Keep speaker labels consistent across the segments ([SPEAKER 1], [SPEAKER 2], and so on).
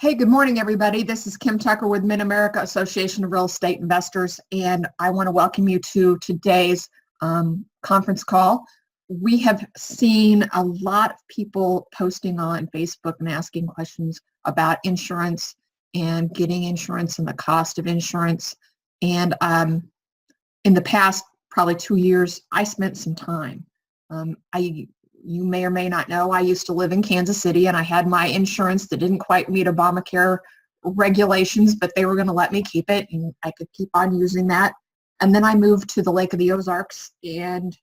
[SPEAKER 1] Hey, good morning, everybody. This is Kim Tucker with Mid-America Association of Real Estate Investors, and I want to welcome you to today's conference call. We have seen a lot of people posting on Facebook and asking questions about insurance and getting insurance and the cost of insurance. And in the past, probably 2 years, I spent some time. You may or may not know, I used to live in Kansas City, and I had my insurance that didn't quite meet Obamacare regulations, but they were going to let me keep it, and I could keep on using that. And then I moved to the Lake of the Ozarks, and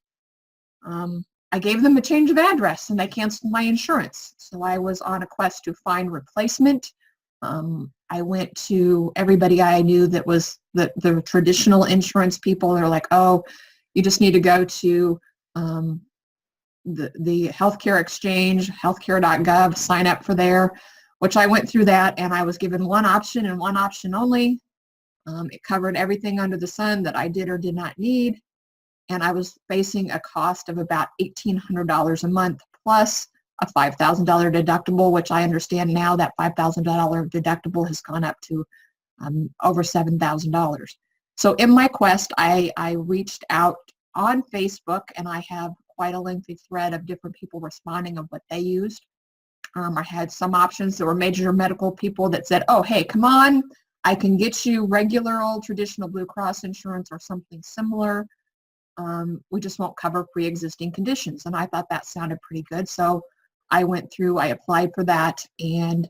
[SPEAKER 1] I gave them a change of address, and they canceled my insurance. So I was on a quest to find replacement. I went to everybody I knew that was the traditional insurance people. They're like, oh, you just need to go to the healthcare exchange, healthcare.gov, sign up for there, which I went through that, and I was given one option and one option only. It covered everything under the sun that I did or did not need, and I was facing a cost of about $1,800 a month plus a $5,000 deductible, which I understand now that $5,000 deductible has gone up to over $7,000. So in my quest, I reached out on Facebook, and I have quite a lengthy thread of different people responding of what they used. I had some options that were major medical people that said, oh, hey, come on, I can get you regular old traditional Blue Cross insurance or something similar. We just won't cover pre-existing conditions. And I thought that sounded pretty good. So I went through, I applied for that, and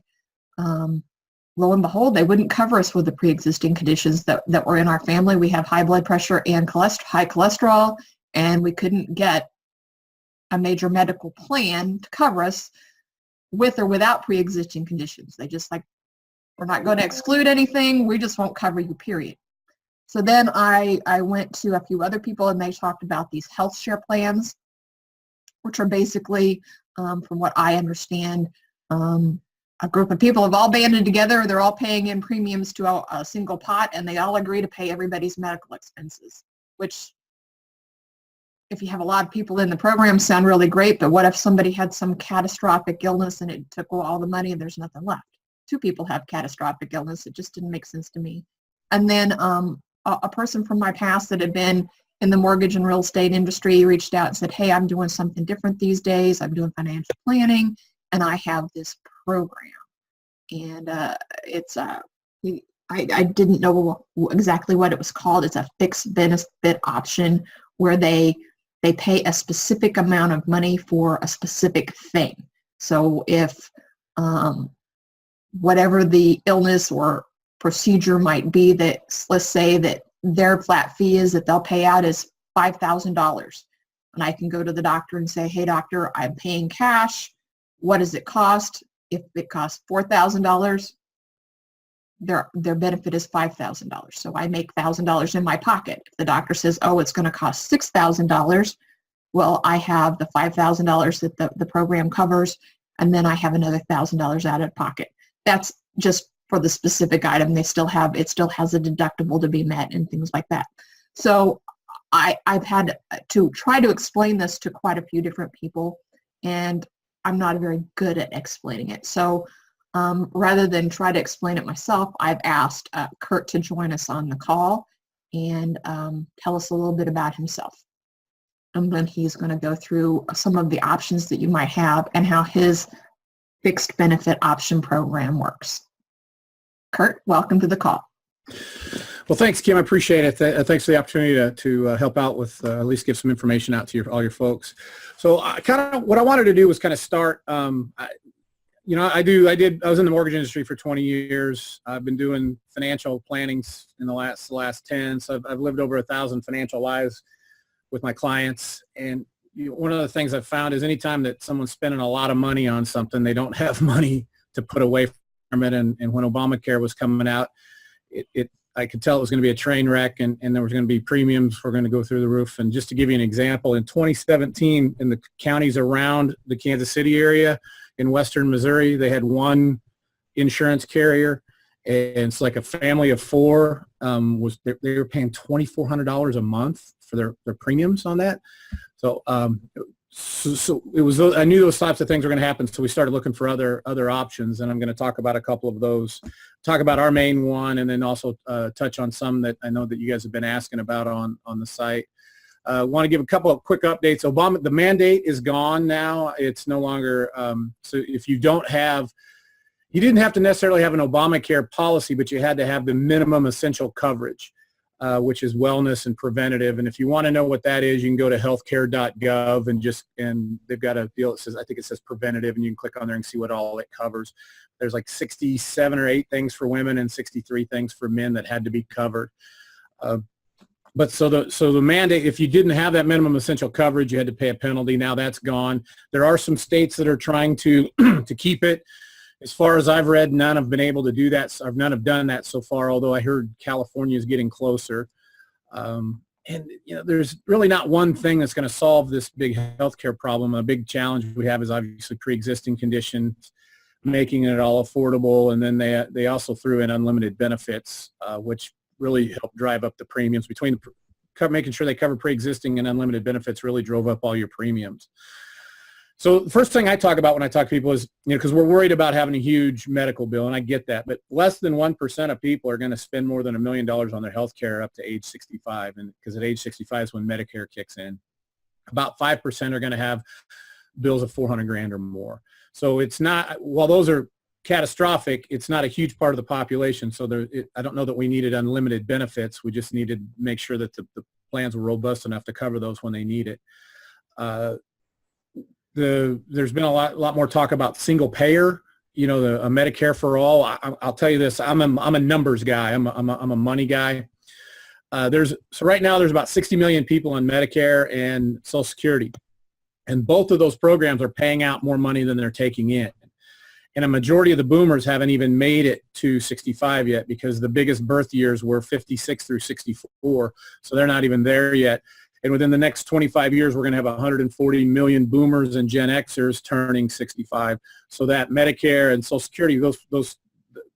[SPEAKER 1] lo and behold, they wouldn't cover us with the pre-existing conditions that were in our family. We have high blood pressure and high cholesterol, and we couldn't get a major medical plan to cover us with or without pre-existing conditions. They just like, we're not going to exclude anything, we just won't cover you, period. So then I went to a few other people, and they talked about these health share plans, which are basically, from what I understand, a group of people have all banded together. They're all paying in premiums to a single pot, and they all agree to pay everybody's medical expenses, which, if you have a lot of people in the program, sound really great, but what if somebody had some catastrophic illness and it took all the money and there's nothing left? Two people have catastrophic illness. It just didn't make sense to me. And then a person from my past that had been in the mortgage and real estate industry reached out and said, hey, I'm doing something different these days. I'm doing financial planning, and I have this program. And I didn't know exactly what it was called. It's a fixed benefit option where they pay a specific amount of money for a specific thing. So if whatever the illness or procedure might be, that let's say that their flat fee is that they'll pay out is $5,000. And I can go to the doctor and say, hey, doctor, I'm paying cash. What does it cost? If it costs $4,000, their benefit is $5,000. So I make $1,000 in my pocket. If the doctor says, oh, it's going to cost $6,000, well, I have the $5,000 that the program covers, and then I have another $1,000 out of pocket. That's just for the specific item. It still has a deductible to be met and things like that. So I've had to try to explain this to quite a few different people, and I'm not very good at explaining it. So rather than try to explain it myself, I've asked Kurt to join us on the call and tell us a little bit about himself. And then he's going to go through some of the options that you might have and how his fixed benefit option program works. Kurt, welcome to the call.
[SPEAKER 2] Well, thanks, Kim. I appreciate it. Thanks for the opportunity to help out with at least give some information out to all your folks. So what I wanted to do was kind of start. I was in the mortgage industry for 20 years. I've been doing financial plannings in the last 10. So I've lived over 1,000 financial lives with my clients. And one of the things I've found is anytime that someone's spending a lot of money on something, they don't have money to put away from it. And when Obamacare was coming out, I could tell it was going to be a train wreck, and there was going to be premiums were going to go through the roof. And just to give you an example, in 2017, in the counties around the Kansas City area in western Missouri, they had one insurance carrier, and it's like a family of four they were paying $2,400 a month for their premiums on that. So so it was, I knew those types of things were going to happen, so we started looking for other options, and I'm going to talk about a couple of those, talk about our main one, and then also touch on some that I know that you guys have been asking about on the site. Want to give a couple of quick updates. The mandate is gone now. It's no longer, so if you don't have, you didn't have to necessarily have an Obamacare policy, but you had to have the minimum essential coverage, which is wellness and preventative. And if you want to know what that is, you can go to healthcare.gov and they've got a deal that says, I think it says preventative, and you can click on there and see what all it covers. There's like 67 or 8 things for women and 63 things for men that had to be covered. But so the mandate, if you didn't have that minimum essential coverage, you had to pay a penalty. Now that's gone. There are some states that are trying to to keep it. As far as I've read, none have been able to do that. None have done that so far, although I heard California is getting closer. And there's really not one thing that's going to solve this big healthcare problem. A big challenge we have is obviously pre-existing conditions, making it all affordable, and then they also threw in unlimited benefits, which really helped drive up the premiums. Between making sure they cover pre-existing and unlimited benefits really drove up all your premiums. So the first thing I talk about when I talk to people is, because we're worried about having a huge medical bill, and I get that, but less than 1% of people are going to spend more than $1 million on their health care up to age 65, and because at age 65 is when Medicare kicks in. About 5% are going to have bills of $400,000 or more. So it's not, while those are catastrophic, it's not a huge part of the population. So I don't know that we needed unlimited benefits. We just needed to make sure that the plans were robust enough to cover those when they need it. There's been a lot more talk about single payer, a Medicare for all. I'll tell you this, I'm a numbers guy. I'm a money guy. So right now there's about 60 million people on Medicare and Social Security, and both of those programs are paying out more money than they're taking in. And a majority of the boomers haven't even made it to 65 yet, because the biggest birth years were 56 through 64. So they're not even there yet. And within the next 25 years, we're going to have 140 million boomers and Gen Xers turning 65. So that Medicare and Social Security, those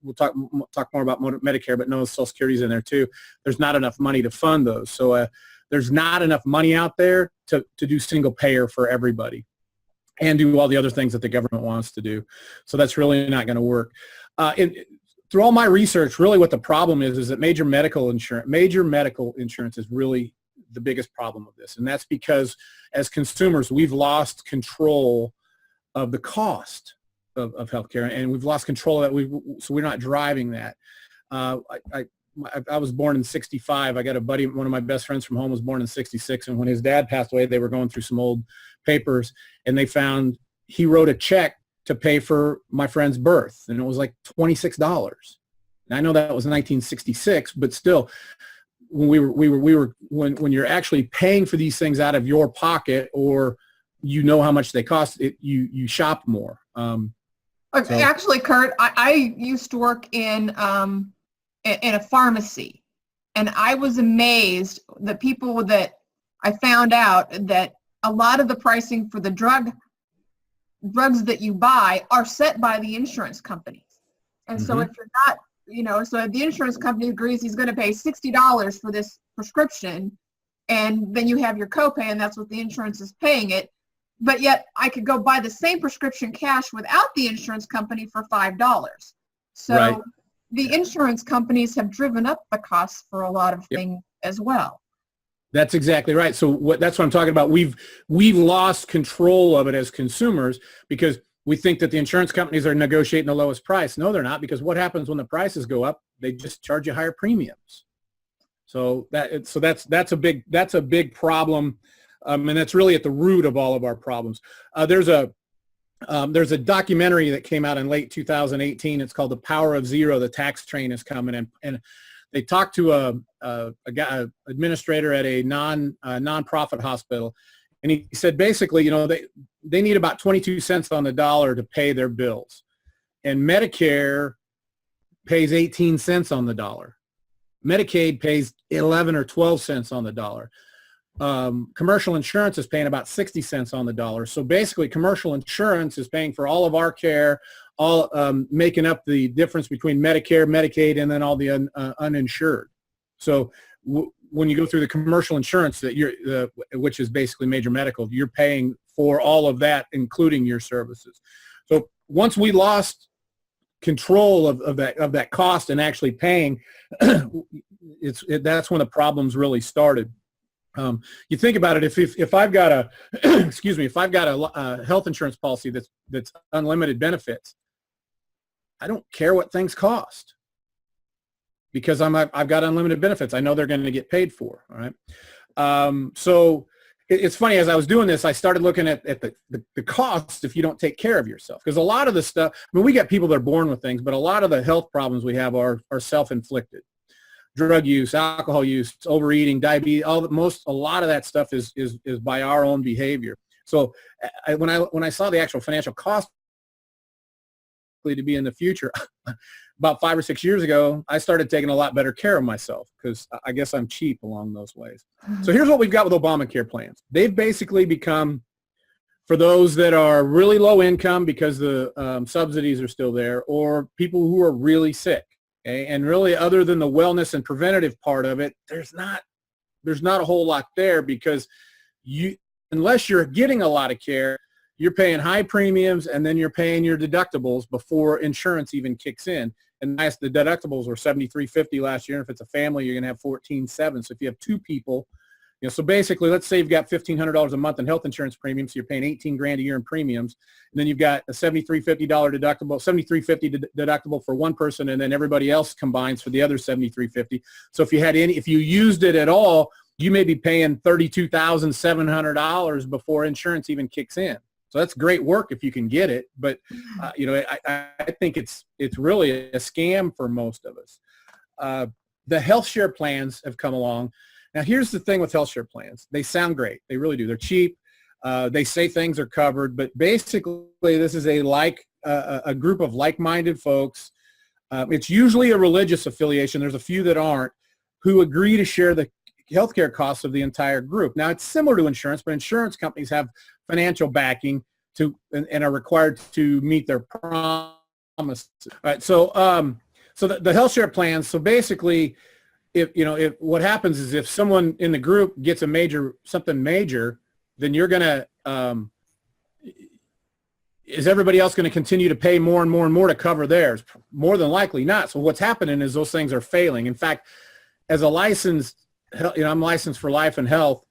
[SPEAKER 2] we'll talk more about Medicare, but no, Social Security's in there too. There's not enough money to fund those. So there's not enough money out there to do single payer for everybody and do all the other things that the government wants to do. So that's really not going to work. Through all my research, really what the problem is that major medical insurance is really the biggest problem of this. And that's because as consumers, we've lost control of the cost of healthcare, and we've lost control of that. So we're not driving that. I was born in 65. I got a buddy, one of my best friends from home was born in 66. And when his dad passed away, they were going through some old papers, and they found he wrote a check to pay for my friend's birth, and it was like $26. And I know that was 1966, but still, when when you're actually paying for these things out of your pocket, or how much they cost, you shop more.
[SPEAKER 1] Actually, Kurt, I used to work in a pharmacy, and I was amazed that people that I found out that a lot of the pricing for the drugs that you buy are set by the insurance companies. And so if you're not, so if the insurance company agrees he's going to pay $60 for this prescription, and then you have your copay, and that's what the insurance is paying it. But yet I could go buy the same prescription cash without the insurance company for $5. So
[SPEAKER 2] right.
[SPEAKER 1] The insurance companies have driven up the costs for a lot of things as well.
[SPEAKER 2] That's exactly right. So that's what I'm talking about. We've lost control of it as consumers, because we think that the insurance companies are negotiating the lowest price. No, they're not, because what happens when the prices go up? They just charge you higher premiums. So that's a big problem, and that's really at the root of all of our problems. There's a documentary that came out in late 2018. It's called The Power of Zero. The Tax Train is coming, and they talked to a administrator at a nonprofit hospital, and he said basically, they need about 22 cents on the dollar to pay their bills, and Medicare pays 18 cents on the dollar. Medicaid pays 11 or 12 cents on the dollar. Commercial insurance is paying about 60 cents on the dollar. So basically, commercial insurance is paying for all of our care, all making up the difference between Medicare, Medicaid, and then all the uninsured. So when you go through the commercial insurance, which is basically major medical, you're paying for all of that, including your services. So once we lost control of that cost and actually paying, that's when the problems really started. You think about it, if I've got a excuse me, if I've got a health insurance policy that's unlimited benefits, I don't care what things cost because I've got unlimited benefits. I know they're going to get paid for. All right. So it's funny, as I was doing this, I started looking at the cost if you don't take care of yourself. Because a lot of the stuff, I mean, we get people that are born with things, but a lot of the health problems we have are self-inflicted. Drug use, alcohol use, overeating, diabetes, a lot of that stuff is by our own behavior. So when I saw the actual financial cost to be in the future, about 5 or 6 years ago, I started taking a lot better care of myself because I guess I'm cheap along those ways. So here's what we've got with Obamacare plans. They've basically become, for those that are really low income because the subsidies are still there, or people who are really sick. Okay? And really, other than the wellness and preventative part of it, there's not a whole lot there, because unless you're getting a lot of care, you're paying high premiums, and then you're paying your deductibles before insurance even kicks in. And the deductibles were $7,350 last year. And if it's a family, you're going to have $1,470. So if you have two people, so basically, let's say you've got $1,500 a month in health insurance premiums, so you're paying $18,000 a year in premiums, and then you've got a $7,350 deductible, $7,350 deductible for one person, and then everybody else combines for the other $7,350. So if you used it at all, you may be paying $32,700 before insurance even kicks in. So that's great work if you can get it, but I think it's really a scam for most of us. The health share plans have come along. Now here's the thing with health share plans. They sound great. They really do. They're cheap. They say things are covered, but basically this is a group of like-minded folks. It's usually a religious affiliation. There's a few that aren't, who agree to share the healthcare costs of the entire group. Now it's similar to insurance, but insurance companies have financial backing and are required to meet their promises. All right, so the health share plans. So basically, if what happens is if someone in the group gets something major, then you're gonna is everybody else going to continue to pay more and more and more to cover theirs? More than likely not. So what's happening is those things are failing. In fact, as a licensed, I'm licensed for life and health.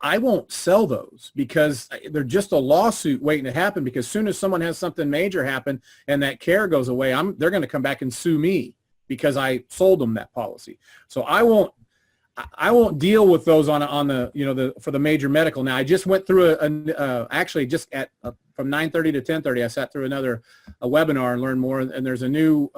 [SPEAKER 2] I won't sell those because they're just a lawsuit waiting to happen, because as soon as someone has something major happen and that care goes away, they're going to come back and sue me because I sold them that policy. So I won't deal with those on for the major medical. Now I just went through actually just from 9:30 to 10:30, I sat through a webinar and learned more. And there's a new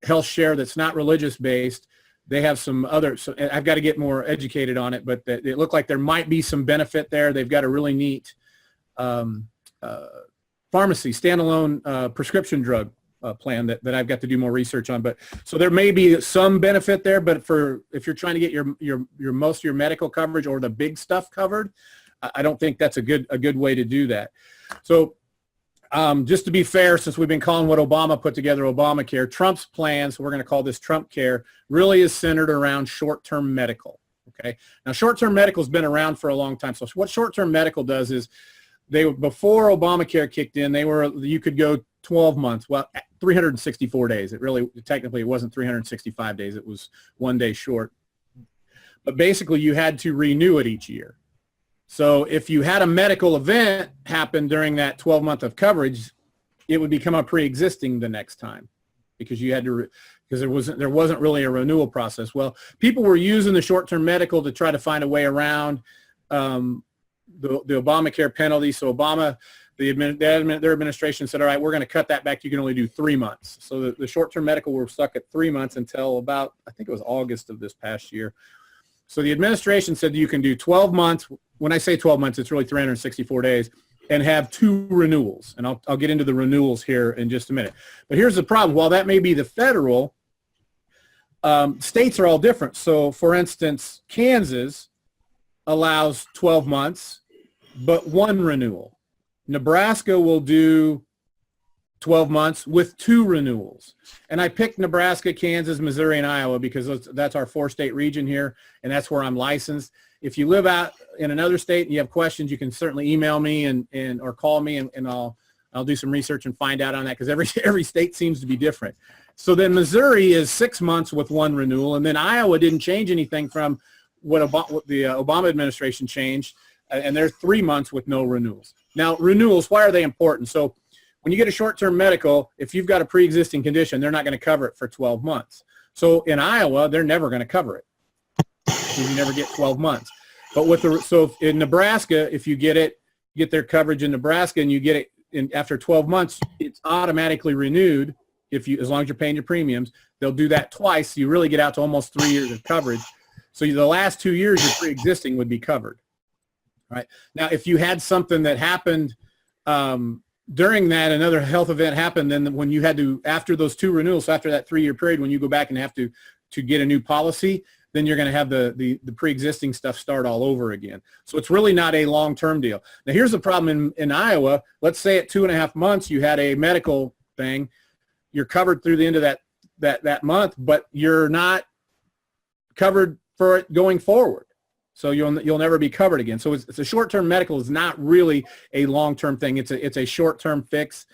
[SPEAKER 2] health share that's not religious based. They have some other, so I've got to get more educated on it, but it looked like there might be some benefit there. They've got a really neat pharmacy, standalone prescription drug plan that I've got to do more research on. But so there may be some benefit there, but if you're trying to get your most of your medical coverage or the big stuff covered, I don't think that's a good way to do that. So just to be fair, since we've been calling what Obama put together Obamacare, Trump's plans, we're going to call this Trump Care, really is centered around short-term medical. Okay. Now, short-term medical has been around for a long time. So what short-term medical does is before Obamacare kicked in, you could go 12 months, 364 days. Technically it wasn't 365 days. It was one day short. But basically you had to renew it each year. So if you had a medical event happen during that 12-month of coverage, it would become a pre-existing the next time, because you had to, because there wasn't really a renewal process. Well, people were using the short-term medical to try to find a way around the Obamacare penalty. So their administration said, all right, we're going to cut that back. You can only do 3 months. So the short-term medical were stuck at 3 months until about, I think it was August of this past year. So the administration said you can do 12 months. When I say 12 months, it's really 364 days, and have 2 renewals. And I'll get into the renewals here in just a minute. But here's the problem. While that may be the federal, states are all different. So for instance, Kansas allows 12 months, but 1 renewal. Nebraska will do 12 months with 2 renewals. And I picked Nebraska, Kansas, Missouri, and Iowa because that's our 4-state region here, and that's where I'm licensed. If you live out in another state and you have questions, you can certainly email me and or call me, and I'll do some research and find out on that, because every state seems to be different. So then Missouri is 6 months with 1 renewal, and then Iowa didn't change anything from what the Obama administration changed, and they're 3 months with no renewals. Now, renewals, why are they important? So when you get a short-term medical, if you've got a pre-existing condition, they're not going to cover it for 12 months. So in Iowa, they're never going to cover it. You never get 12 months. But so in Nebraska, if you get their coverage in Nebraska and you get it after 12 months, it's automatically renewed as long as you're paying your premiums. They'll do that twice. So you really get out to almost 3 years of coverage. So the last 2 years your pre-existing would be covered. Right? Now, if you had something that happened during that, another health event happened, then when you had to, after those 2 renewals, after that 3-year period, when you go back and have to get a new policy, then you're going to have the pre-existing stuff start all over again. So it's really not a long-term deal. Now, here's the problem in Iowa. Let's say at 2.5 months you had a medical thing. You're covered through the end of that month, but you're not covered for it going forward. So you'll never be covered again. So it's a short-term medical is not really a long-term thing. It's a short-term fix.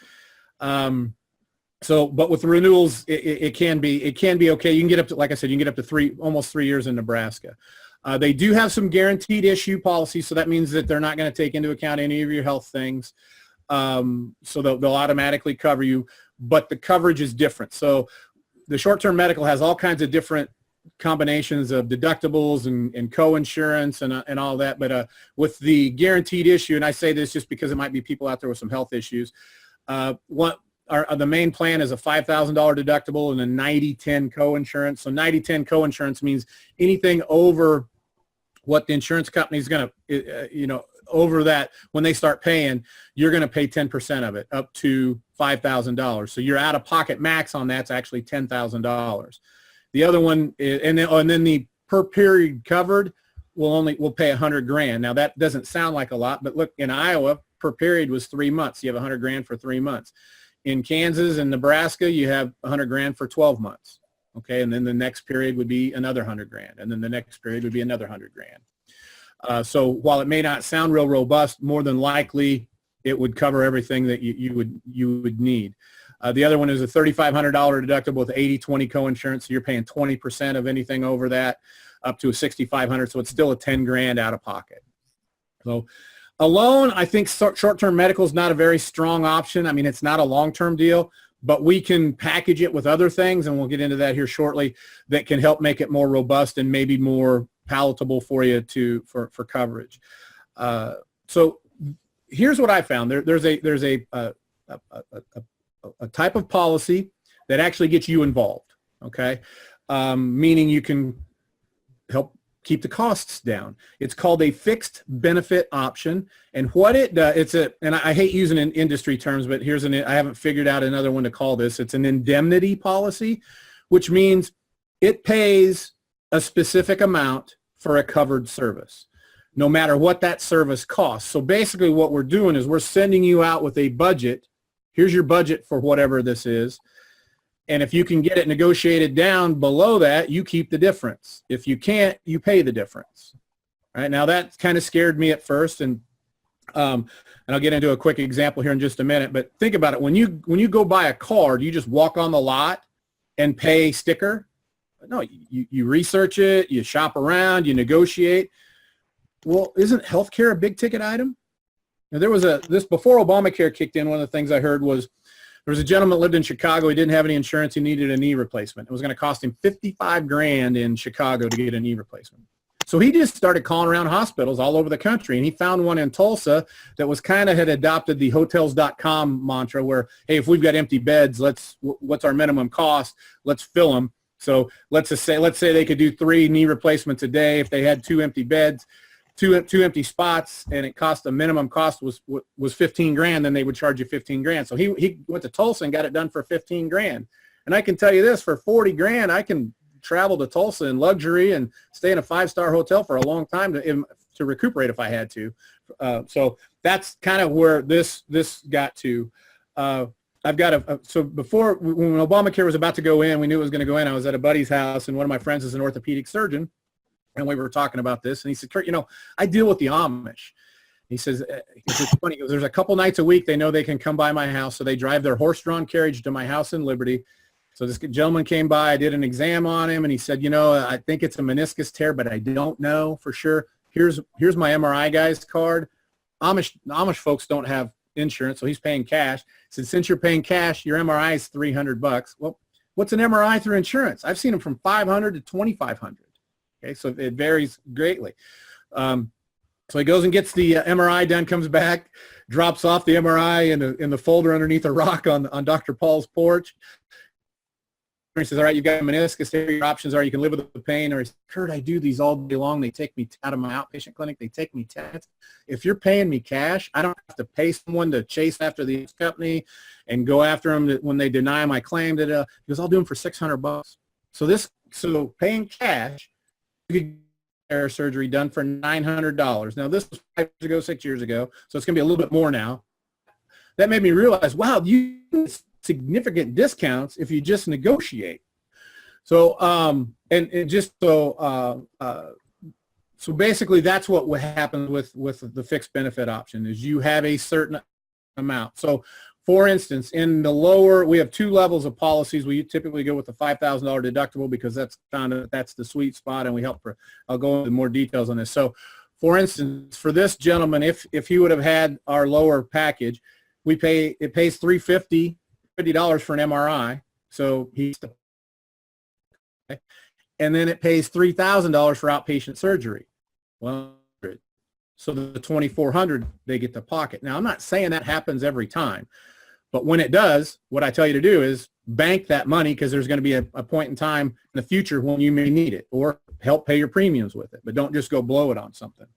[SPEAKER 2] But with the renewals, it can be okay. You can get up to, like I said, you can get up to almost 3 years in Nebraska. They do have some guaranteed issue policies, so that means that they're not going to take into account any of your health things. So they'll automatically cover you, but the coverage is different. So the short-term medical has all kinds of different combinations of deductibles and co-insurance and all that, but with the guaranteed issue, and I say this just because it might be people out there with some health issues, the main plan is a $5,000 deductible and a 90-10 co-insurance. So 90-10 co-insurance means anything over what the insurance company is going to, over that, when they start paying, you're going to pay 10% of it, up to $5,000. So your out-of-pocket max on that's actually $10,000. The other one is, and then the per period covered will pay $100,000. Now that doesn't sound like a lot, but look, in Iowa, per period was 3 months. You have $100,000 for 3 months. In Kansas and Nebraska, you have $100,000 for 12 months. Okay, and then the next period would be another $100,000, and then the next period would be another $100,000. So while it may not sound real robust, more than likely it would cover everything that you would need. The other one is a $3,500 deductible with 80-20 co-insurance. So you're paying 20% of anything over that, up to a $6,500. So it's still a $10,000 out of pocket. So alone, I think short-term medical is not a very strong option. I mean, it's not a long-term deal, but we can package it with other things, and we'll get into that here shortly, that can help make it more robust and maybe more palatable for you for coverage. So here's what I found. There's a type of policy that actually gets you involved, okay? Meaning you can help keep the costs down. It's called a fixed benefit option, and what it does, and I hate using industry terms, but I haven't figured out another one to call this. It's an indemnity policy, which means it pays a specific amount for a covered service, no matter what that service costs. So basically what we're doing is we're sending you out with a budget. Here's your budget for whatever this is. And if you can get it negotiated down below that, you keep the difference. If you can't, you pay the difference. All right, now that kind of scared me at first, and I'll get into a quick example here in just a minute. But think about it: when you go buy a car, do you just walk on the lot and pay sticker? No, you research it, you shop around, you negotiate. Well, isn't healthcare a big ticket item? Now, there was this before Obamacare kicked in. One of the things I heard was there was a gentleman that lived in Chicago. He didn't have any insurance. He needed a knee replacement. It was going to cost him $55,000 in Chicago to get a knee replacement. So he just started calling around hospitals all over the country, and he found one in Tulsa that was had adopted the hotels.com mantra where, hey, if we've got empty beds, what's our minimum cost? Let's fill them. So let's say they could do 3 knee replacements a day. If they had 2 empty beds, two empty spots, and it cost, the minimum cost was $15,000, then they would charge you $15,000. So he went to Tulsa and got it done for $15,000. And I can tell you this: for $40,000, I can travel to Tulsa in luxury and stay in a 5-star hotel for a long time to recuperate if I had to. So that's kind of where this got to. I've got so before, when Obamacare was about to go in, we knew it was going to go in. I was at a buddy's house, and one of my friends is an orthopedic surgeon, and we were talking about this, and he said, Kurt, I deal with the Amish. He says, it's funny, he goes, there's a couple nights a week they know they can come by my house, so they drive their horse-drawn carriage to my house in Liberty. So this gentleman came by, I did an exam on him, and he said, I think it's a meniscus tear, but I don't know for sure. Here's my MRI guy's card. Amish folks don't have insurance, so he's paying cash. He said, since you're paying cash, your MRI is $300. Well, what's an MRI through insurance? I've seen them from $500 to $2,500. Okay, so it varies greatly. So he goes and gets the MRI done, comes back, drops off the MRI in the folder underneath a rock on Dr. Paul's porch. He says, all right, you've got a meniscus. Here your options are you can live with the pain. Or he says, Kurt, I do these all day long. They take me out of my outpatient clinic. They take me tests. If you're paying me cash, I don't have to pay someone to chase after the company and go after them when they deny my claim. He goes, I'll do them for $600. So paying cash, you could get surgery done for $900. Now, this was 5 years ago, 6 years ago, so it's going to be a little bit more now. That made me realize, wow, you significant discounts if you just negotiate. So so basically that's what happens with the fixed benefit option is you have a certain amount. So for instance, in the lower, we have 2 levels of policies. We typically go with the $5,000 deductible because that's the sweet spot, and I'll go into more details on this. So for instance, for this gentleman, if he would have had our lower package, it pays $350 for an MRI, so and then it pays $3,000 for outpatient surgery. Well, so the $2,400 they get to pocket. Now, I'm not saying that happens every time, but when it does, what I tell you to do is bank that money because there's going to be a point in time in the future when you may need it, or help pay your premiums with it, but don't just go blow it on something.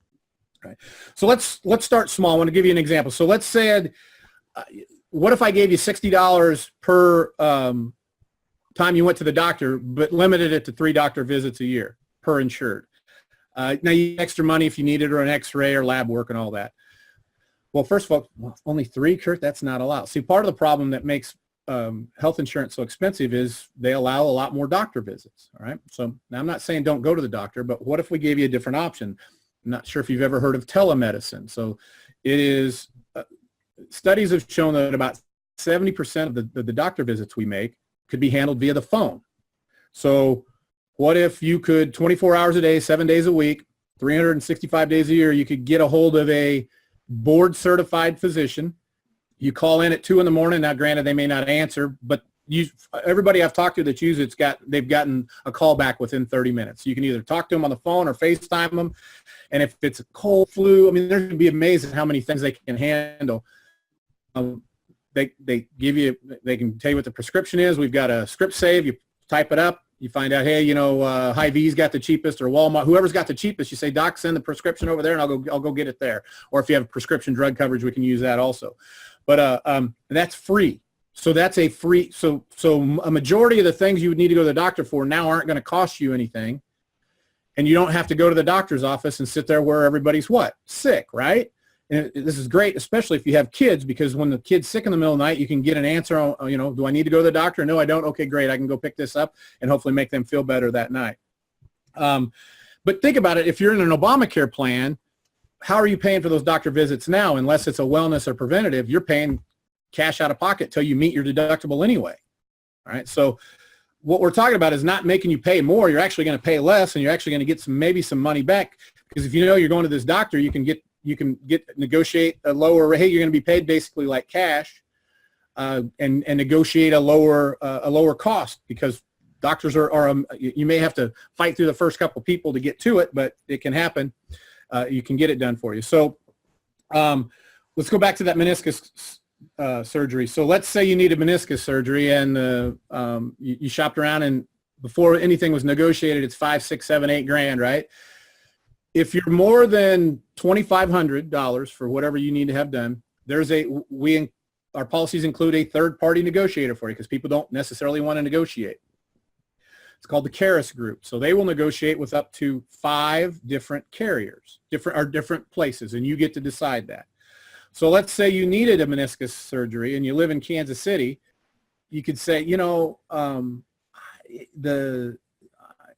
[SPEAKER 2] Right. So let's start small. I want to give you an example. So let's say what if I gave you $60 per time you went to the doctor, but limited it to 3 doctor visits a year per insured? Now you get extra money if you need it, or an x-ray or lab work and all that. Well, first of all, only 3, Kurt? That's not a lot. See, part of the problem that makes health insurance so expensive is they allow a lot more doctor visits, all right? So now I'm not saying don't go to the doctor, but what if we gave you a different option? I'm not sure if you've ever heard of telemedicine. So it is... studies have shown that about 70% of the doctor visits we make could be handled via the phone. So what if you could 24 hours a day, 7 days a week, 365 days a year, you could get a hold of a board certified physician. You call in at 2 in the morning. Now, granted, they may not answer, but everybody I've talked to that uses they've gotten a call back within 30 minutes. You can either talk to them on the phone or FaceTime them. And if it's a cold, flu, I mean, they're going to be amazing how many things they can handle. They can tell you what the prescription is. We've got a script save. You type it up. You find out, hey, Hy-Vee's got the cheapest, or Walmart, whoever's got the cheapest. You say, Doc, send the prescription over there, and I'll go get it there. Or if you have prescription drug coverage, we can use that also. But that's free. So that's a free. So a majority of the things you would need to go to the doctor for now aren't going to cost you anything, and you don't have to go to the doctor's office and sit there where everybody's sick, right? And this is great, especially if you have kids, because when the kid's sick in the middle of the night, you can get an answer on, do I need to go to the doctor? No, I don't. Okay, great. I can go pick this up and hopefully make them feel better that night. But think about it. If you're in an Obamacare plan, how are you paying for those doctor visits now? Unless it's a wellness or preventative, you're paying cash out of pocket till you meet your deductible anyway. All right. So what we're talking about is not making you pay more. You're actually going to pay less, and you're actually going to get maybe some money back, because if you're going to this doctor, you can negotiate a lower rate. Hey, you're going to be paid basically like cash, and negotiate a lower cost, because doctors are you may have to fight through the first couple people to get to it, but it can happen. You can get it done for you. So let's go back to that meniscus surgery. So let's say you need a meniscus surgery, and you shopped around, and before anything was negotiated, it's $5, $6, $7, $8 grand, right? If you're more than $2,500 for whatever you need to have done, our policies include a third-party negotiator for you, because people don't necessarily want to negotiate. It's called the Caris Group. So they will negotiate with up to 5 different carriers, different places, and you get to decide that. So let's say you needed a meniscus surgery and you live in Kansas City. You could say, you know, there's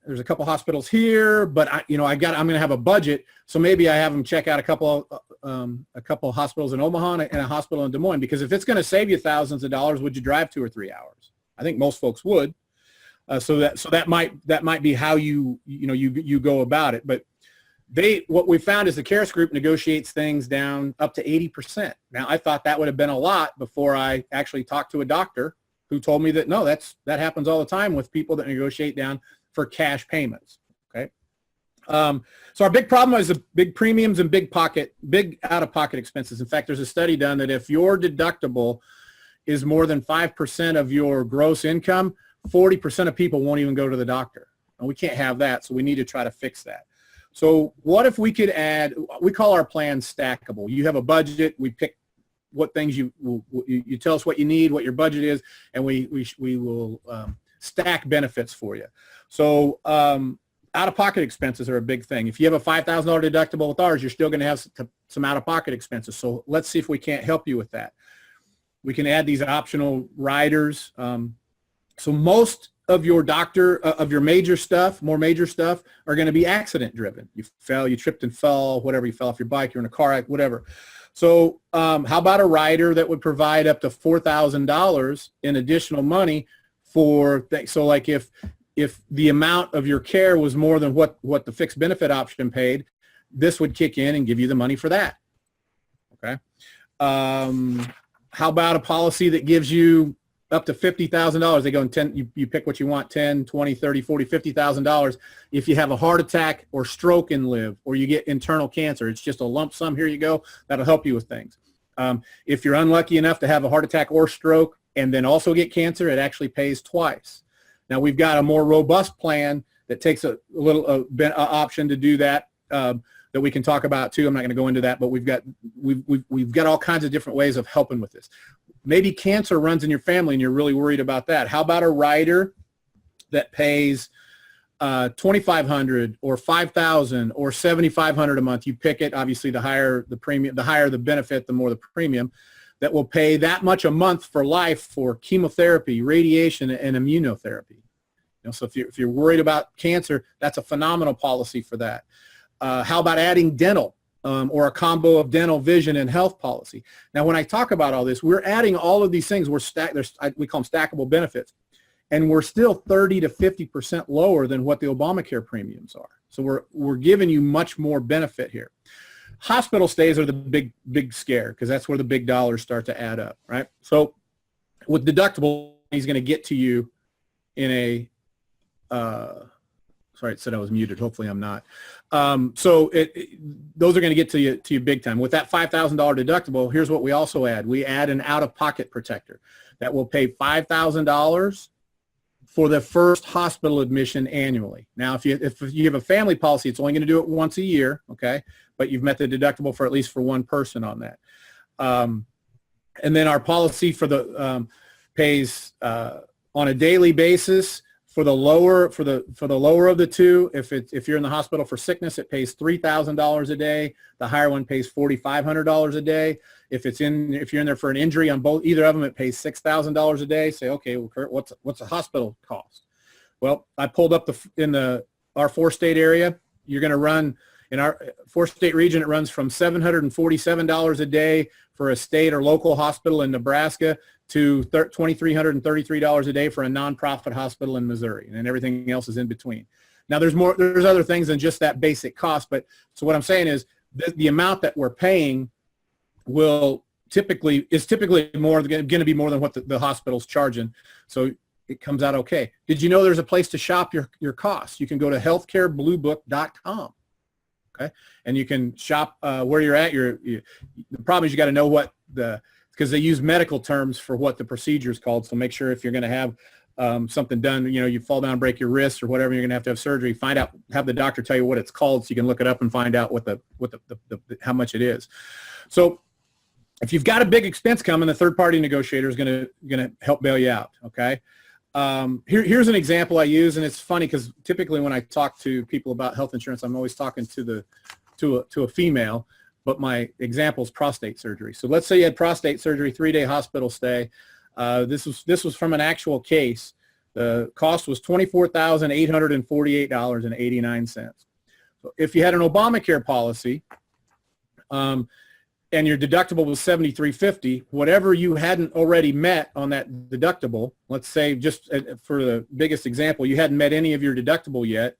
[SPEAKER 2] a couple hospitals here, but I'm going to have a budget, so maybe I have them check out a couple hospitals in Omaha and a hospital in Des Moines. Because if it's going to save you thousands of dollars, would you drive 2 or 3 hours? I think most folks would. So that might be how you go about it. But what we found is the CARES group negotiates things down up to 80%. Now, I thought that would have been a lot before I actually talked to a doctor who told me that no, that happens all the time with people that negotiate down for cash payments. Okay. So our big problem is the big premiums and big out-of-pocket expenses. In fact, there's a study done that if your deductible is more than 5% of your gross income, 40% of people won't even go to the doctor. And we can't have that, so we need to try to fix that. So what if we could add, we call our plan stackable. You have a budget, we pick what things you tell us what you need, what your budget is, and we will stack benefits for you. So out-of-pocket expenses are a big thing. If you have a $5,000 deductible with ours, you're still going to have some out-of-pocket expenses. So let's see if we can't help you with that. We can add these optional riders. So most of your more major stuff are going to be accident driven. You fell, you tripped and fell, whatever, you fell off your bike, you're in a car wreck, whatever. So how about a rider that would provide up to $4,000 in additional money for so like if the amount of your care was more than what the fixed benefit option paid, this would kick in and give you the money for that. Okay. How about a policy that gives you up to $50,000? They go in 10, you pick what you want, 10, 20, 30, 40, $50,000. If you have a heart attack or stroke and live, or you get internal cancer, it's just a lump sum, here you go. That'll help you with things. If you're unlucky enough to have a heart attack or stroke and then also get cancer, it actually pays twice. Now we've got a more robust plan that takes a little option to do that, that we can talk about too. I'm not going to go into that, but we've got all kinds of different ways of helping with this. Maybe cancer runs in your family and you're really worried about that. How about a rider that pays $2,500 or $5,000 or $7,500 a month? You pick it. Obviously, the higher the premium, the higher the benefit, the more the premium. That will pay that much a month for life for chemotherapy, radiation, and immunotherapy. So if you're worried about cancer, that's a phenomenal policy for that. How about adding dental? Or a combo of dental, vision, and health policy. Now, when I talk about all this, we're adding all of these things. We call them stackable benefits, and we're still 30 to 50% lower than what the Obamacare premiums are. So we're giving you much more benefit here. Hospital stays are the big scare, because that's where the big dollars start to add up, right? So with deductible, he's going to get to you in a sorry, it said I was muted. Hopefully I'm not. So those are going to get to you big time. With that $5,000 deductible, here's what we also add. We add an out-of-pocket protector that will pay $5,000 for the first hospital admission annually. Now, if you have a family policy, it's only going to do it once a year, okay? But you've met the deductible for at least for one person on that. And then our policy for the pays on a daily basis. For the lower of the two, if you're in the hospital for sickness, it pays $3,000 a day. The higher one pays $4,500 a day. If you're in there for an injury on either of them, it pays $6,000 a day. Say, okay, well, Kurt, what's a hospital cost? Well, I pulled up in our 4-state area. You're going to run in our 4-state region. It runs from $747 a day for a state or local hospital in Nebraska to $2,333 a day for a nonprofit hospital in Missouri, and then everything else is in between. Now there's other things than just that basic cost, but so what I'm saying is the amount that we're paying is typically going to be more than what the hospital's charging, so it comes out okay. Did you know there's a place to shop your costs? You can go to healthcarebluebook.com. Okay, and you can shop where you're at. The problem is you got to know what because they use medical terms for what the procedure is called. So make sure if you're going to have something done, you fall down, break your wrist or whatever, you're going to have surgery. Find out, have the doctor tell you what it's called, so you can look it up and find out how much it is. So if you've got a big expense coming, the third-party negotiator is going to help bail you out. Okay. Here's an example I use, and it's funny because typically when I talk to people about health insurance, I'm always talking to a female. but my example is prostate surgery. So let's say you had prostate surgery, 3-day hospital stay. This was from an actual case. The cost was $24,848.89. So if you had an Obamacare policy, and your deductible was $7,350, whatever you hadn't already met on that deductible, let's say just for the biggest example, you hadn't met any of your deductible yet,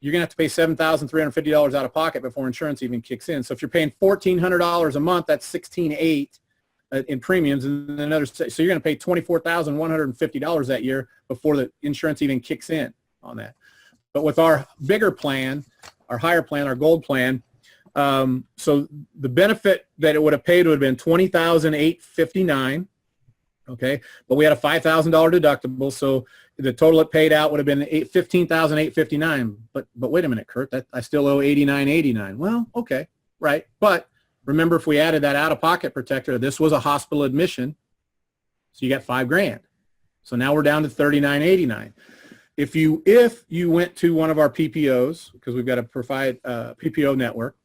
[SPEAKER 2] you're going to have to pay $7,350 out of pocket before insurance even kicks in. So if you're paying $1,400 a month, that's $16,800 in premiums, and another, so you're going to pay $24,150 that year before the insurance even kicks in on that. But with our bigger plan, our higher plan, our gold plan, so the benefit that it would have paid would have been $20,859, okay, but we had a $5,000 deductible, so the total it paid out would have been $15,859. But wait a minute, Kurt, that I still owe $89.89. Well, okay, right, but remember, if we added that out-of-pocket protector, this was a hospital admission, so you got $5,000. So now we're down to $39.89. If you went to one of our PPOs, because we've got a provide PPO network,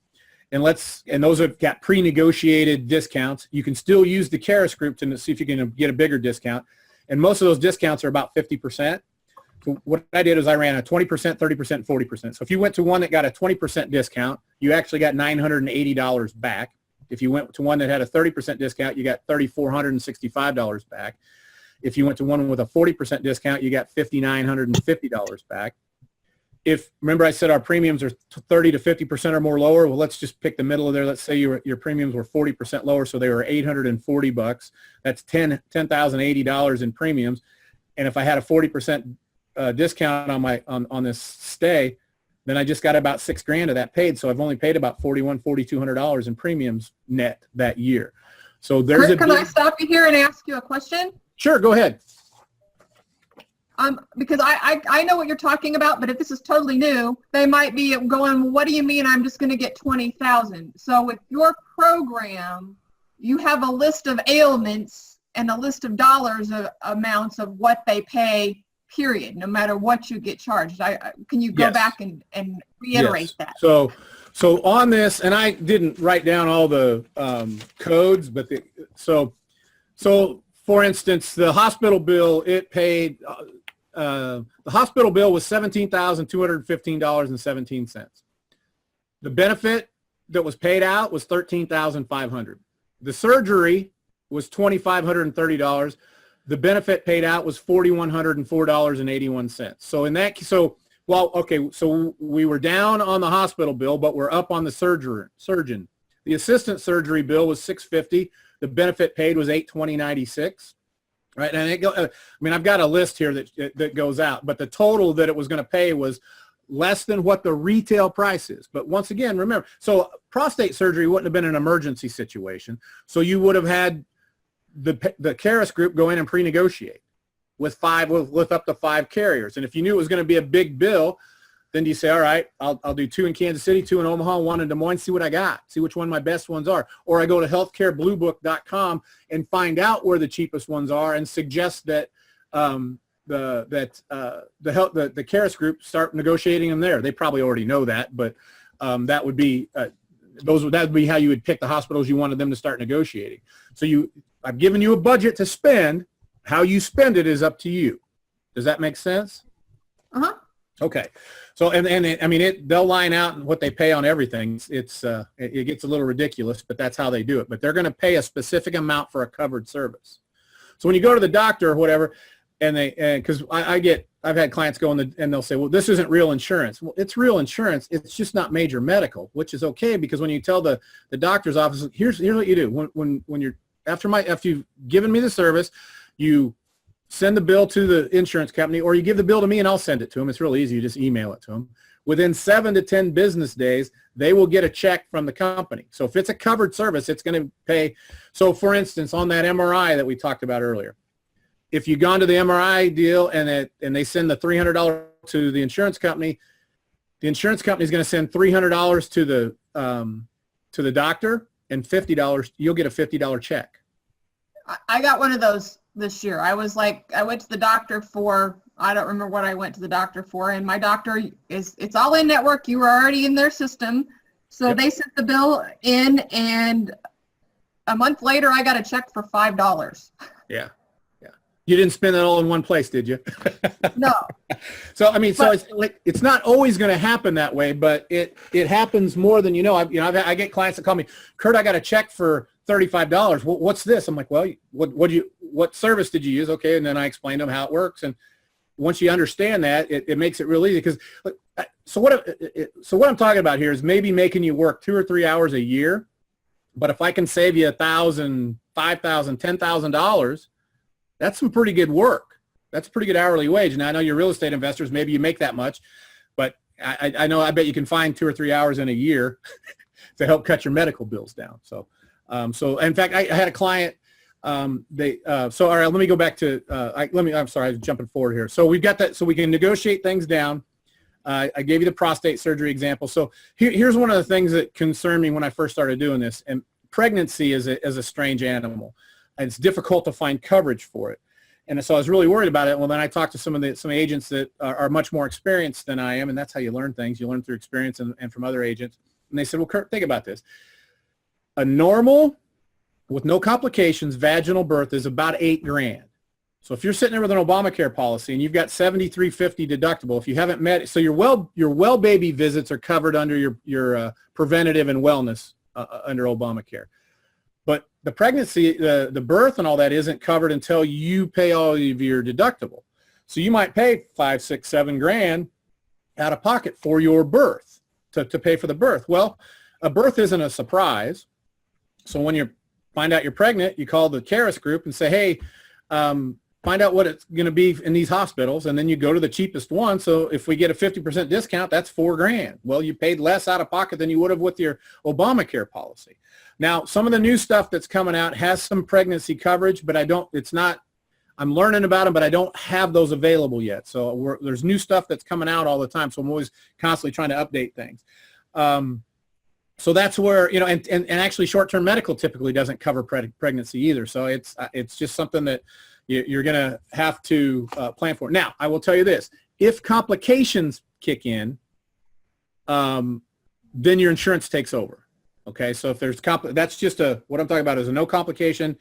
[SPEAKER 2] and those have got pre-negotiated discounts, you can still use the Caris group to see if you can get a bigger discount. And most of those discounts are about 50%. So what I did is I ran a 20%, 30%, 40%. So if you went to one that got a 20% discount, you actually got $980 back. If you went to one that had a 30% discount, you got $3,465 back. If you went to one with a 40% discount, you got $5,950 back. Remember I said our premiums are 30 to 50% or more lower. Well, let's just pick the middle of there. Let's say your premiums were 40% lower, so they were $840. That's $10,080 in premiums. And if I had a 40% discount on this stay, then I just got about $6,000 of that paid. So I've only paid about $4,200 in premiums net that year. So there's
[SPEAKER 1] Kurt, can I stop you here and ask you a question?
[SPEAKER 2] Sure, go ahead.
[SPEAKER 1] Because I know what you're talking about, but if this is totally new, they might be going, what do you mean I'm just going to get 20,000? So with your program, you have a list of ailments and a list of dollars of amounts of what they pay, period, no matter what you get charged. Can you go back and reiterate that?
[SPEAKER 2] So on this, and I didn't write down all the codes, but so for instance, the hospital bill, it paid, the hospital bill was $17,215.17. The benefit that was paid out was $13,500. The surgery was $2,530. The benefit paid out was $4,104.81. So so we were down on the hospital bill, but we're up on the surgeon. The assistant surgery bill was $650. The benefit paid was $820.96. Right, and I've got a list here that goes out, but the total that it was going to pay was less than what the retail price is. But once again, remember, so prostate surgery wouldn't have been an emergency situation, so you would have had the Caris group go in and pre-negotiate with up to 5 carriers. And if you knew it was going to be a big bill, then do you say, all right, I'll do 2 in Kansas City, 2 in Omaha, 1 in Des Moines, see what I got, see which one my best ones are. Or I go to healthcarebluebook.com and find out where the cheapest ones are and suggest that the Caris group start negotiating them there. They probably already know that, but that would be that would be how you would pick the hospitals you wanted them to start negotiating. So I've given you a budget to spend. How you spend it is up to you. Does that make sense?
[SPEAKER 1] Uh-huh.
[SPEAKER 2] Okay. So, they'll line out what they pay on everything. It gets a little ridiculous, but that's how they do it. But they're going to pay a specific amount for a covered service. So when you go to the doctor or whatever, because I've had clients go and they'll say, well, this isn't real insurance. Well, it's real insurance. It's just not major medical, which is okay, because when you tell the doctor's office, here's what you do. When you're, after you've given me the service, you send the bill to the insurance company, or you give the bill to me and I'll send it to them. It's real easy. You just email it to them. Within 7 to 10 business days, they will get a check from the company. So if it's a covered service, it's going to pay. So for instance, on that MRI that we talked about earlier, if you've gone to the MRI deal and they send the $300 to the insurance company is going to send $300 to the doctor, and $50, you'll get a $50 check.
[SPEAKER 1] I got one of those this year. I went to the doctor for, I don't remember what I went to the doctor for, and my doctor it's all in network. You were already in their system, So
[SPEAKER 2] Yep.
[SPEAKER 1] they sent the bill in, and a month later, I got a check for $5.
[SPEAKER 2] Yeah. Yeah. You didn't spend it all in one place, did you?
[SPEAKER 1] No,
[SPEAKER 2] So I mean, so
[SPEAKER 1] but
[SPEAKER 2] it's like it's not always going to happen that way, but it happens more than you know. I get clients that call me, Kurt, I got a check for $35. What's this? I'm like, well, what service did you use? Okay, and then I explain to them how it works, and once you understand that, it makes it real easy. Because so what I'm talking about here is maybe making you work 2 or 3 hours a year, but if I can save you $1,000, $5,000, $10,000, that's some pretty good work. That's a pretty good hourly wage. Now I know you're real estate investors, maybe you make that much, but I bet you can find 2 or 3 hours in a year to help cut your medical bills down. So in fact, I had a client. All right, let me go back to. I'm sorry, I was jumping forward here. So we've got that. So we can negotiate things down. I gave you the prostate surgery example. So here's one of the things that concerned me when I first started doing this. And pregnancy is a strange animal. And it's difficult to find coverage for it. And so I was really worried about it. Well, then I talked to some agents that are much more experienced than I am, and that's how you learn things. You learn through experience and from other agents. And they said, well, Kurt, think about this. A normal, with no complications, vaginal birth is about $8,000. So if you're sitting there with an Obamacare policy and you've got $7,350 deductible, if you haven't met, so your well baby visits are covered under your preventative and wellness under Obamacare. But the pregnancy, the birth and all that isn't covered until you pay all of your deductible. So you might pay $5, $6, $7,000 out of pocket for your birth to pay for the birth. Well, a birth isn't a surprise. So when you find out you're pregnant, you call the CARES group and say, hey, find out what it's going to be in these hospitals, and then you go to the cheapest one. So if we get a 50% discount, that's $4,000. Well, you paid less out of pocket than you would have with your Obamacare policy. Now, some of the new stuff that's coming out has some pregnancy coverage, but I'm learning about them, but I don't have those available yet. So there's new stuff that's coming out all the time. So I'm always constantly trying to update things. So that's where, and actually short-term medical typically doesn't cover pregnancy either. So it's just something that you're going to have to plan for. Now, I will tell you this. If complications kick in, then your insurance takes over. Okay, so if there's that's just what I'm talking about is a no complication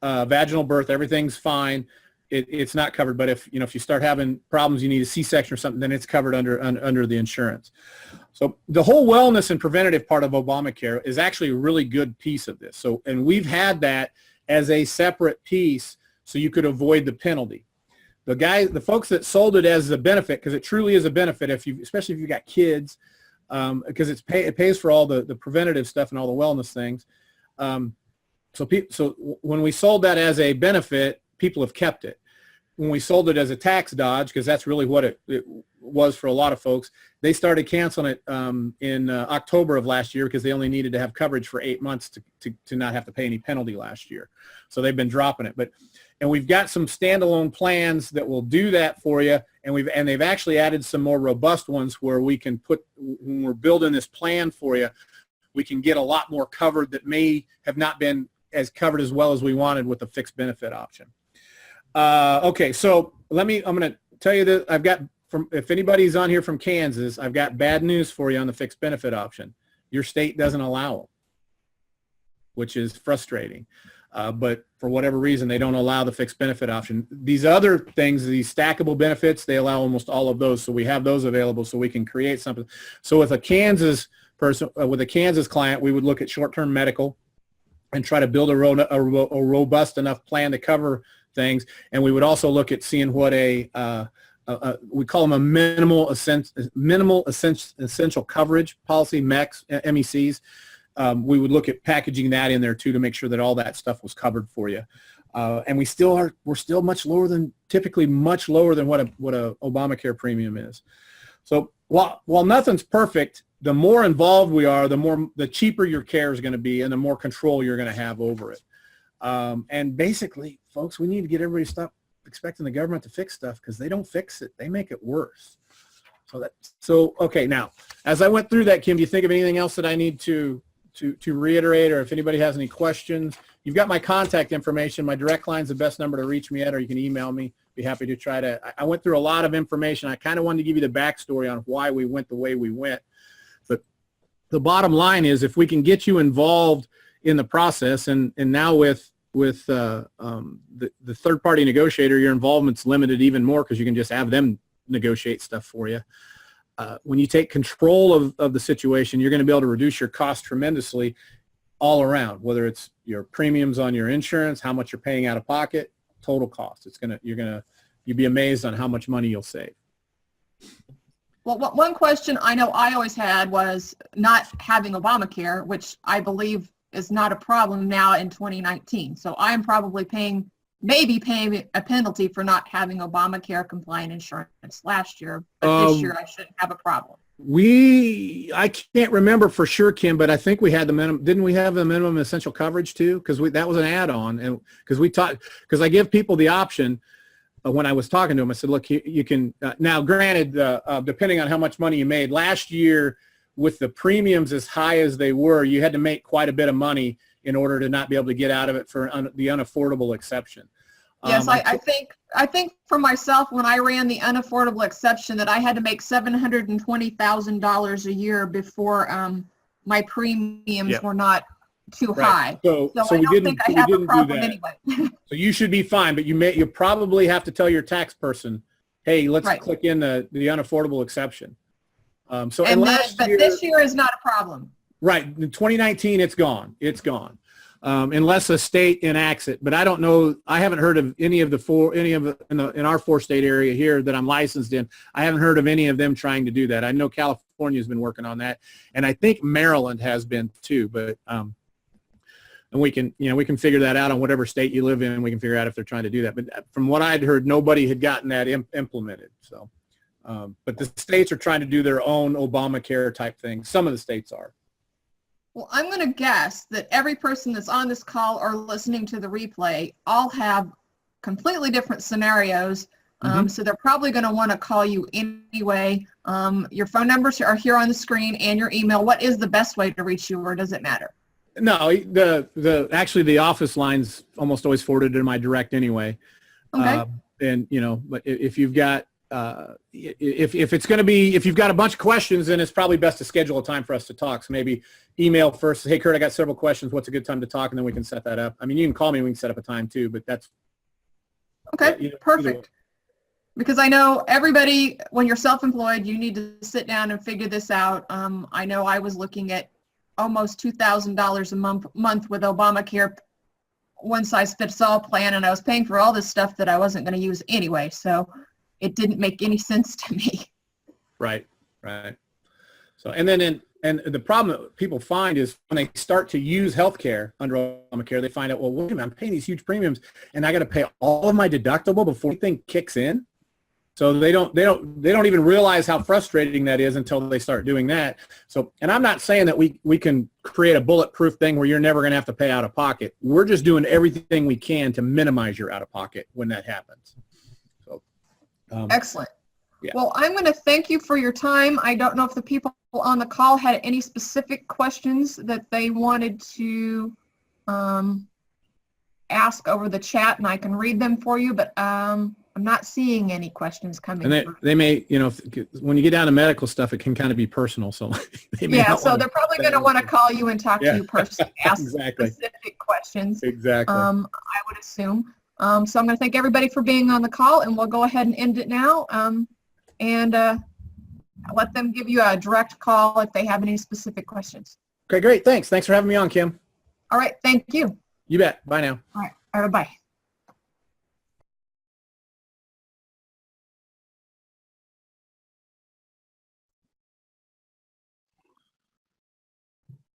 [SPEAKER 2] vaginal birth, everything's fine. It's not covered. But if you start having problems, you need a C-section or something, then it's covered under the insurance. So the whole wellness and preventative part of Obamacare is actually a really good piece of this. So, and we've had that as a separate piece so you could avoid the penalty. The folks that sold it as a benefit, because it truly is a benefit, especially if you've got kids, because it pays for all the preventative stuff and all the wellness things. So when we sold that as a benefit, people have kept it. When we sold it as a tax dodge, because that's really what it was for a lot of folks, they started canceling it in October of last year because they only needed to have coverage for 8 months to not have to pay any penalty last year. So they've been dropping it. And we've got some standalone plans that will do that for you, and they've actually added some more robust ones where we can when we're building this plan for you, we can get a lot more covered that may have not been as covered as well as we wanted with the fixed benefit option. Okay, so I'm going to tell you that if anybody's on here from Kansas, I've got bad news for you on the fixed benefit option. Your state doesn't allow them, which is frustrating. But for whatever reason, they don't allow the fixed benefit option. These other things, these stackable benefits, they allow almost all of those. So we have those available so we can create something. So with a Kansas person, with a Kansas client, we would look at short-term medical and try to build a robust enough plan to cover things. And we would also look at seeing what we call them a minimal essential coverage policy, MECs. We would look at packaging that in there too to make sure that all that stuff was covered for you. And we're still much lower than what a Obamacare premium is. So while nothing's perfect, the more involved we are, the cheaper your care is going to be and the more control you're going to have over it. And basically, folks, we need to get everybody to stop expecting the government to fix stuff because they don't fix it. They make it worse. Okay, now, as I went through that, Kim, do you think of anything else that I need to reiterate, or if anybody has any questions? You've got my contact information. My direct line is the best number to reach me at, or you can email me. Be happy to try to. I went through a lot of information. I kind of wanted to give you the backstory on why we went the way we went. But the bottom line is if we can get you involved in the process, and now with the third-party negotiator, your involvement's limited even more because you can just have them negotiate stuff for you. When you take control of the situation, you're going to be able to reduce your costs tremendously all around, whether it's your premiums on your insurance, how much you're paying out of pocket, total cost. You'll be amazed on how much money you'll save.
[SPEAKER 1] Well, one question I know I always had was not having Obamacare, which I believe is not a problem now in 2019. So I am probably maybe paying a penalty for not having Obamacare compliant insurance last year, but this year I shouldn't have a problem.
[SPEAKER 2] I can't remember for sure, Kim, but I think we had the minimum. Didn't we have the minimum essential coverage too? Because that was an add-on, and because I give people the option. When I was talking to them, I said, look, you can now. Granted, depending on how much money you made last year, with the premiums as high as they were, you had to make quite a bit of money in order to not be able to get out of it for the unaffordable exception.
[SPEAKER 1] Yes, I think for myself, when I ran the unaffordable exception, that I had to make $720,000 a year before my premiums were not too high. So I don't think I have a problem anyway.
[SPEAKER 2] So you should be fine, but you probably have to tell your tax person, hey, let's click in the unaffordable exception. But this year is not a problem. Right. In 2019, it's gone. It's gone. Unless a state enacts it. But I don't know. I haven't heard of in our 4-state area here that I'm licensed in. I haven't heard of any of them trying to do that. I know California's been working on that, and I think Maryland has been too. But and we can figure that out on whatever state you live in. We can figure out if they're trying to do that. But from what I'd heard, nobody had gotten that implemented. So, but the states are trying to do their own Obamacare type thing. Some of the states are.
[SPEAKER 1] Well, I'm going to guess that every person that's on this call or listening to the replay all have completely different scenarios. So they're probably going to want to call you anyway. Your phone numbers are here on the screen and your email. What is the best way to reach you, or does it matter?
[SPEAKER 2] No, actually the office line's almost always forwarded to my direct anyway.
[SPEAKER 1] Okay.
[SPEAKER 2] But if you've got if you've got a bunch of questions, then it's probably best to schedule a time for us to talk. So maybe email first. Hey, Kurt, I got several questions. What's a good time to talk? And then we can set that up. I mean, you can call me and we can set up a time too, but that's
[SPEAKER 1] okay. Perfect. Because I know everybody, when you're self-employed, you need to sit down and figure this out. I know I was looking at almost $2,000 a month with Obamacare one-size-fits-all plan, and I was paying for all this stuff that I wasn't going to use anyway. So it didn't make any sense to me. Right.
[SPEAKER 2] So, and the problem that people find is when they start to use healthcare under Obamacare, they find out, well, wait a minute, I'm paying these huge premiums, and I got to pay all of my deductible before anything kicks in. So they don't even realize how frustrating that is until they start doing that. So, and I'm not saying that we can create a bulletproof thing where you're never going to have to pay out of pocket. We're just doing everything we can to minimize your out of pocket when that happens. So,
[SPEAKER 1] excellent.
[SPEAKER 2] Yeah.
[SPEAKER 1] Well, I'm going to thank you for your time. I don't know if the people on the call had any specific questions that they wanted to ask over the chat, and I can read them for you, but I'm not seeing any questions coming.
[SPEAKER 2] And they may, when you get down to medical stuff, it can kind of be personal. So they may
[SPEAKER 1] so they're probably going to want to call you and talk to you personally, ask
[SPEAKER 2] exactly.
[SPEAKER 1] specific questions.
[SPEAKER 2] Exactly.
[SPEAKER 1] I would assume. So I'm going to thank everybody for being on the call, and we'll go ahead and end it now. And let them give you a direct call if they have any specific questions.
[SPEAKER 2] Okay, great. Thanks for having me on, Kim.
[SPEAKER 1] All right. Thank you.
[SPEAKER 2] You bet. Bye now.
[SPEAKER 1] All right. Bye.